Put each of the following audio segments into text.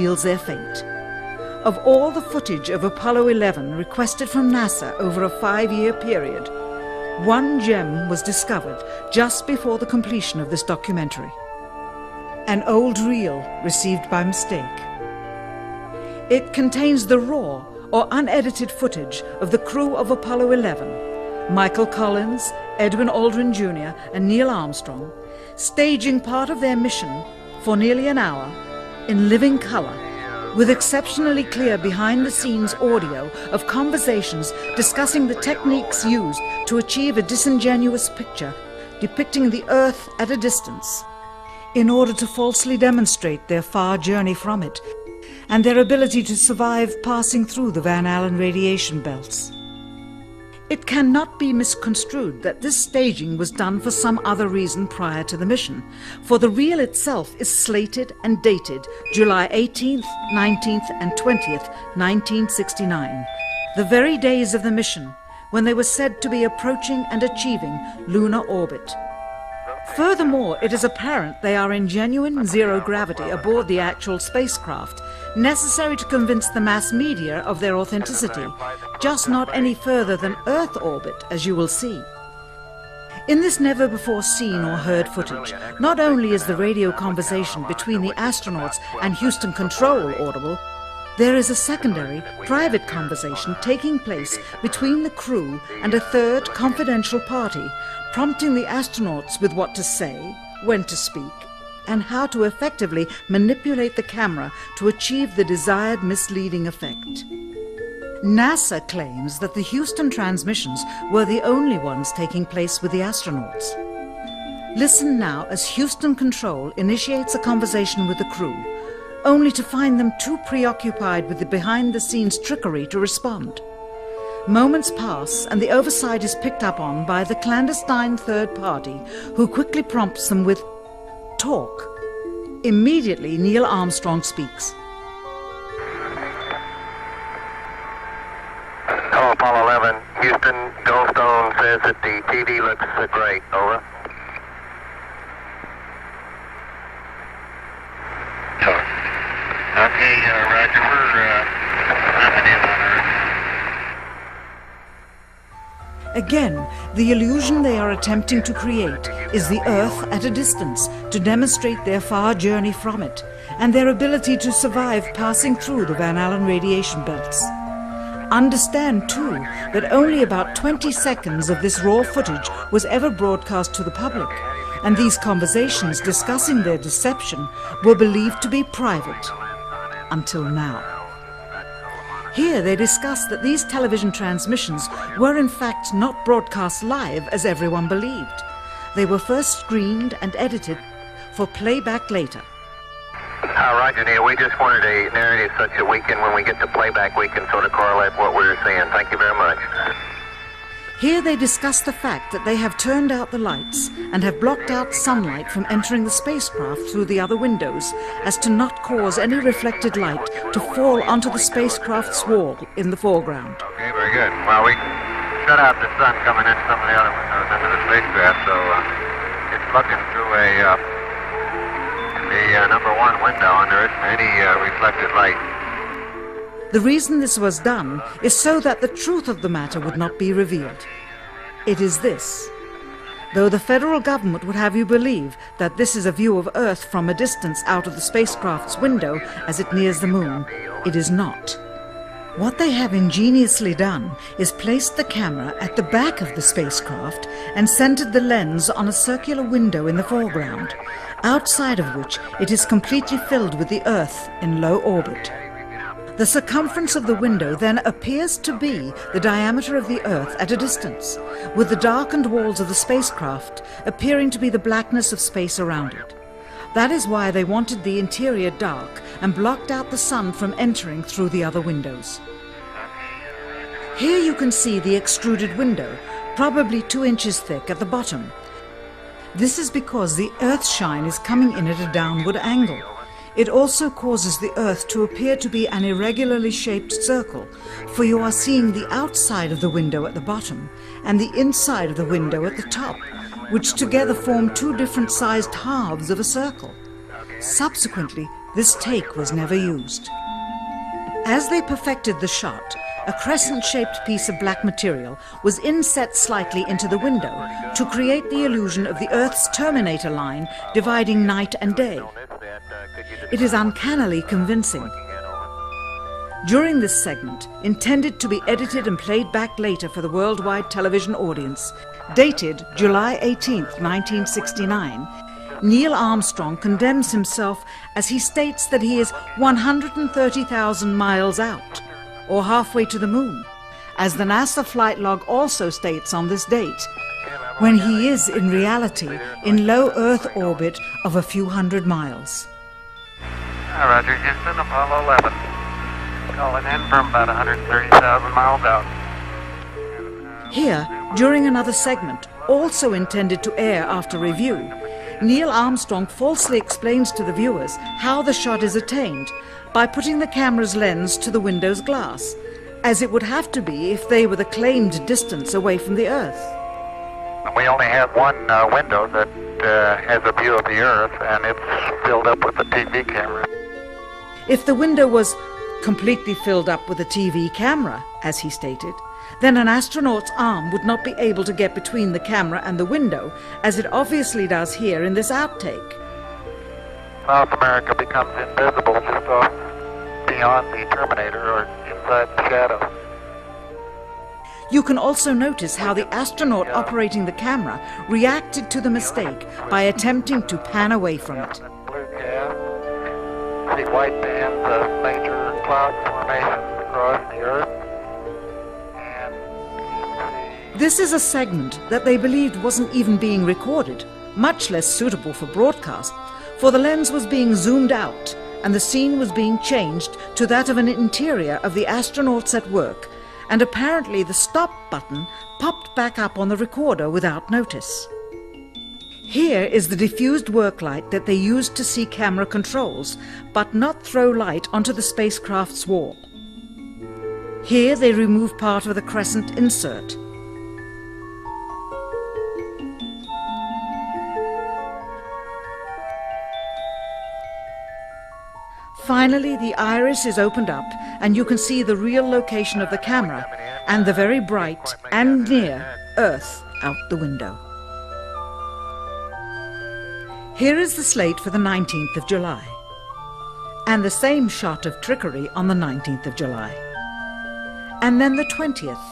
seals their fate. Of all the footage of Apollo 11 requested from NASA over a 5-year period, one gem was discovered just before the completion of this documentary. An old reel received by mistake. It contains the raw or unedited footage of the crew of Apollo 11, Michael Collins, Edwin Aldrin Jr. and Neil Armstrong, staging part of their mission for nearly an hour in living color, with exceptionally clear behind-the-scenes audio of conversations discussing the techniques used to achieve a disingenuous picture depicting the Earth at a distance, in order to falsely demonstrate their far journey from it and their ability to survive passing through the Van Allen radiation belts. It cannot be misconstrued that this staging was done for some other reason prior to the mission, for the reel itself is slated and dated July 18th, 19th and 20th, 1969, the very days of the mission when they were said to be approaching and achieving lunar orbit. Furthermore, it is apparent they are in genuine zero gravity aboard the actual spacecraft, necessary to convince the mass media of their authenticity, just not any further than Earth orbit, as you will see. In this never-before-seen or heard footage, not only is the radio conversation between the astronauts and Houston Control audible, there is a secondary, private conversation taking place between the crew and a third confidential party, prompting the astronauts with what to say, when to speak, and how to effectively manipulate the camera to achieve the desired misleading effect. NASA claims that the Houston transmissions were the only ones taking place with the astronauts. Listen now as Houston Control initiates a conversation with the crew, only to find them too preoccupied with the behind-the-scenes trickery to respond. Moments pass and the oversight is picked up on by the clandestine third party, who quickly prompts them with talk. Immediately, Neil Armstrong speaks. Hello, Apollo 11. Houston, Goldstone says that the TV looks great. Over. Okay, Roger. We're mapping in on Earth. Again, the illusion they are attempting to create is the Earth at a distance to demonstrate their far journey from it and their ability to survive passing through the Van Allen radiation belts. Understand, too, that only about 20 seconds of this raw footage was ever broadcast to the public, and these conversations discussing their deception were believed to be private, until now. Here they discuss that these television transmissions were in fact not broadcast live as everyone believed. They were first screened and edited for playback later. Roger, Neil. We just wanted a narrative such that we can, when we get to playback, we can sort of correlate what we were seeing. Thank you very much. Here they discuss the fact that they have turned out the lights and have blocked out sunlight from entering the spacecraft through the other windows, as to not cause any reflected light to fall onto the spacecraft's wall in the foreground. Okay, very good. Well, we shut out the sun coming in some of the other windows into the spacecraft, so it's looking through the number one window, and there isn't any reflected light. The reason this was done is so that the truth of the matter would not be revealed. It is this. Though the federal government would have you believe that this is a view of Earth from a distance out of the spacecraft's window as it nears the moon, it is not. What they have ingeniously done is placed the camera at the back of the spacecraft and centered the lens on a circular window in the foreground, outside of which it is completely filled with the Earth in low orbit. The circumference of the window then appears to be the diameter of the Earth at a distance, with the darkened walls of the spacecraft appearing to be the blackness of space around it. That is why they wanted the interior dark and blocked out the sun from entering through the other windows. Here you can see the extruded window, probably 2 inches thick at the bottom. This is because the Earth's shine is coming in at a downward angle. It also causes the Earth to appear to be an irregularly shaped circle, for you are seeing the outside of the window at the bottom and the inside of the window at the top, which together form 2 different sized halves of a circle. Subsequently, this take was never used. As they perfected the shot, a crescent-shaped piece of black material was inset slightly into the window to create the illusion of the Earth's terminator line dividing night and day. It is uncannily convincing. During this segment, intended to be edited and played back later for the worldwide television audience, dated July 18, 1969, Neil Armstrong condemns himself as he states that he is 130,000 miles out, or halfway to the moon, as the NASA flight log also states on this date, when he is in reality in low Earth orbit of a few hundred miles. Roger, Houston, Apollo 11. Calling in from about 130,000 miles out. Here, during another segment, also intended to air after review, Neil Armstrong falsely explains to the viewers how the shot is attained by putting the camera's lens to the window's glass, as it would have to be if they were the claimed distance away from the Earth. We only have one window that has a view of the Earth, and it's filled up with a TV camera. If the window was completely filled up with a TV camera, as he stated, then an astronaut's arm would not be able to get between the camera and the window, as it obviously does here in this outtake. South America becomes invisible just off beyond the terminator or inside the shadow. You can also notice how the astronaut operating the camera reacted to the mistake by attempting to pan away from it. Blue gas, see white bands of major cloud formations across the Earth. This is a segment that they believed wasn't even being recorded, much less suitable for broadcast, for the lens was being zoomed out and the scene was being changed to that of an interior of the astronauts at work, and apparently the stop button popped back up on the recorder without notice. Here is the diffused work light that they used to see camera controls, but not throw light onto the spacecraft's wall. Here they remove part of the crescent insert. Finally, the iris is opened up and you can see the real location of the camera and the very bright and near Earth out the window. Here is the slate for the 19th of July, and the same shot of trickery on the 19th of July, and then the 20th,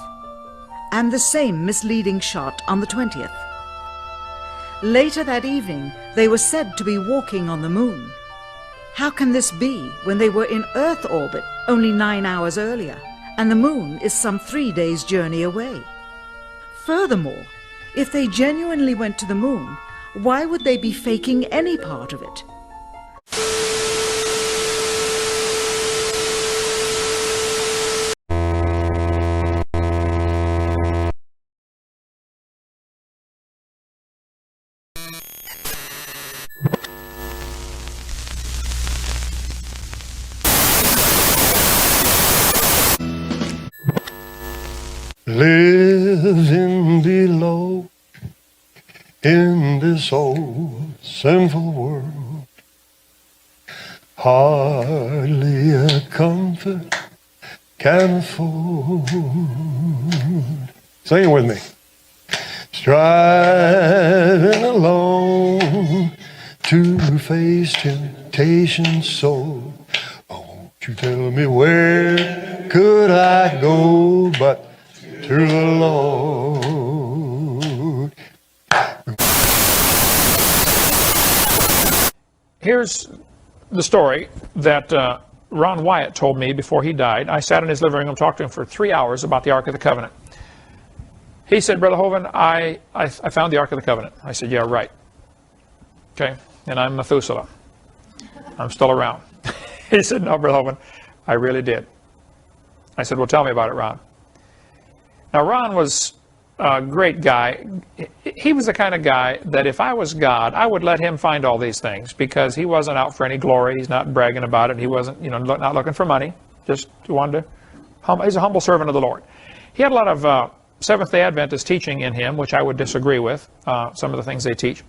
and the same misleading shot on the 20th. Later that evening, they were said to be walking on the moon. How can this be when they were in Earth orbit only 9 hours earlier, and the moon is some 3 days' journey away? Furthermore, if they genuinely went to the moon, why would they be faking any part of it? Living below in this old sinful world, hardly a comfort can afford. Sing it with me. Striving alone to face temptation so. Won't you tell me where could I go but to the Lord? Here's the story that Ron Wyatt told me before he died. I sat in his living room and talked to him for 3 hours about the Ark of the Covenant. He said, Brother Hovind, I found the Ark of the Covenant. I said, yeah, right. Okay, and I'm Methuselah. I'm still around. He said, no, Brother Hovind, I really did. I said, well, tell me about it, Ron. Now, Ron was a great guy. He was the kind of guy that if I was God, I would let him find all these things, because he wasn't out for any glory. He's not bragging about it. He wasn't, not looking for money. Just wanted to, he's a humble servant of the Lord. He had a lot of Seventh-day Adventist teaching in him, which I would disagree with, some of the things they teach.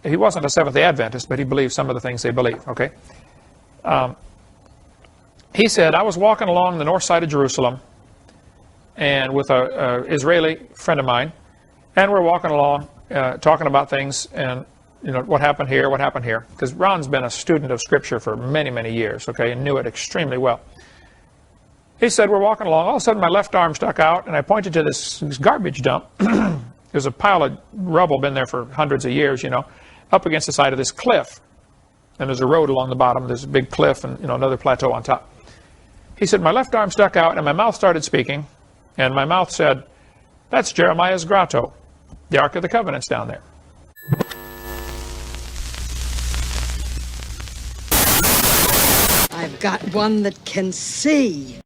He wasn't a Seventh-day Adventist, but he believed some of the things they believe, okay? He said, I was walking along the north side of Jerusalem and with an Israeli friend of mine, and we're walking along talking about things and what happened here, because Ron's been a student of Scripture for many, many years, okay, and knew it extremely well. He said, we're walking along, all of a sudden my left arm stuck out, and I pointed to this garbage dump. There's a pile of rubble, been there for hundreds of years, up against the side of this cliff. And there's a road along the bottom, there's a big cliff and another plateau on top. He said, my left arm stuck out, and my mouth started speaking, and my mouth said, that's Jeremiah's grotto. The Ark of the Covenant's down there. I've got one that can see.